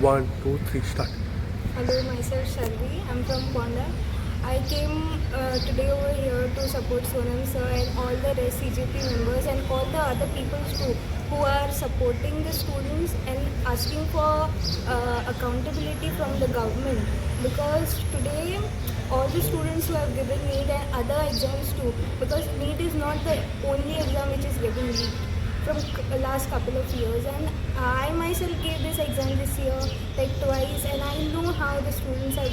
1, 2, 3, start. Hello, myself Shalvi. I'm from Bonda. I came today over here to support Sonam sir and all the rest CJP members and all the other people too who are supporting the students and asking for accountability from the government, because today all the students who have given NEET and other exams too, because NEET is not the only exam which is getting leaked from last couple of years, and I myself gave this exam this year like twice, and I know how the students are,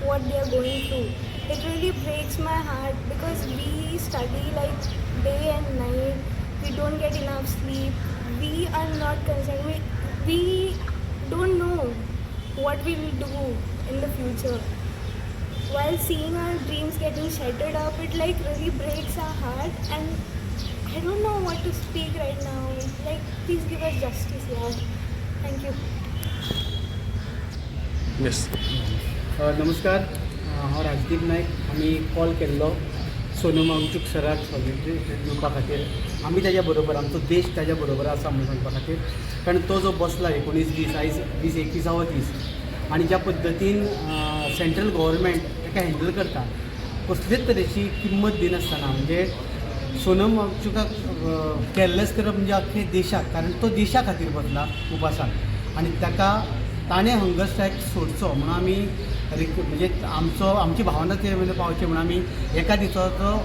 what they are going through. It really breaks my heart because we study like day and night, we don't get enough sleep, we are not concerned, we don't know what we will do in the future. While seeing our dreams getting shattered up, it like really breaks our heart, and I don't know what to speak right now. Like, please give us justice, yeah. Thank you. Yes. नमस्कार, हांव राजदीप नायक. आमी call केल्लो सोनम वांगचूक सराक solidarity दिवपा खातीर. आमी ताज्या बरोबर, आमचो देश ताज्या बरोबर आसा म्हणून सांगपा खातीर, कारण तो जो बसला 19 दीस, आयज 21वा दीस, आनी ज्या पद्दतीन सेंट्रल गव्हर्मेंट ताका हँडल करता, कसलेच तरेची किंमत दिनासतना म्हणजे सोनम वांगचुकाक केअरलेस करप म्हणजे अख्खे देशाक, कारण तो देशा खातीर बसला उपासाक, आनी ताणें हंगर स्ट्रायक सोडचो म्हणून आमी म्हणजे आमची भावना ते म्हणजे पावचे म्हणून आमी एका दिसाचो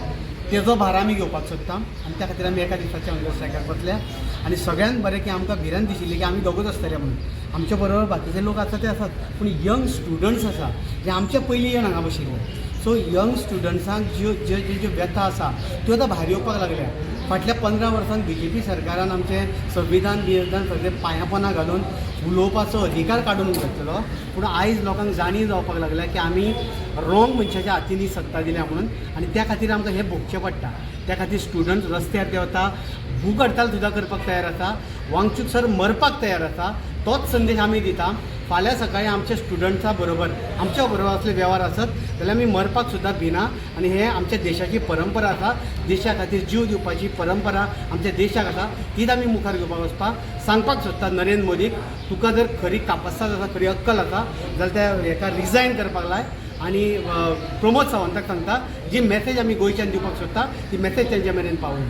तेजो भार आमी घेवपाक सोदता, आनी त्या खातीर आमी एका दिसाच्या हंगर स्ट्रायकाक बसल्या. आनी सगळ्यांत बरें की आमकां भिरांत दिशिल्ली की आमी दोगूच आसतले म्हणून. आमचे बरोबर बाकीचे लोक आसा ते आसात, पूण यंग स्टुडंट्स आसा जे आमचे पयलीं येवन हांगा बशिल्ले. सो यंग स्टुडंट्सांक ज्यो व्यथा आसा त्यो आतां भायर येवपाक लागल्या. फाटल्या 15 वर्सांक BJP सरकारान आमचें संविधान सगळें पांयां पोंदां घालून उलोवपाचो अधिकार काडून घेतलो, पूण आयज लोकांक जाणीव जावपाक लागल्या की आमी रॉंग मनशाच्या हातीन ही सत्ता दिल्या म्हणून, आनी त्या खातीर आमकां हें भोगचें पडटा. त्या खातीर स्टुडंट्स रस्त्यार देंवता, भूक हडताल सुद्दां करपाक तयार आसा, वांगचूक सर मरपाक तयार आसा. तोच संदेश आमी दिता. फाल्यां सकाळीं आमच्या स्टुडंट्सां बरोबर आमच्या बरोबर असले वेव्हार आसत जाल्यार आमी मरपाक सुद्दां भिना. आनी हें आमच्या देशाची परंपरा आसा, देशा खातीर जीव दिवपाची परंपरा आमच्या देशाक आसा, तीच आमी मुखार घेवपाक वचपाक सांगपाक सोदता नरेंद्र मोदीक, तुका जर खरी कापासाद आसा, खरी अक्कल आसा जाल्यार त्या हेका रिजायन करपाक लाय. आनी प्रमोद सावंताक सांगता, जी मॅसेज आमी गोंयच्यान दिवपाक सोदता ती मॅसेज तेंच्या मेरेन पावय.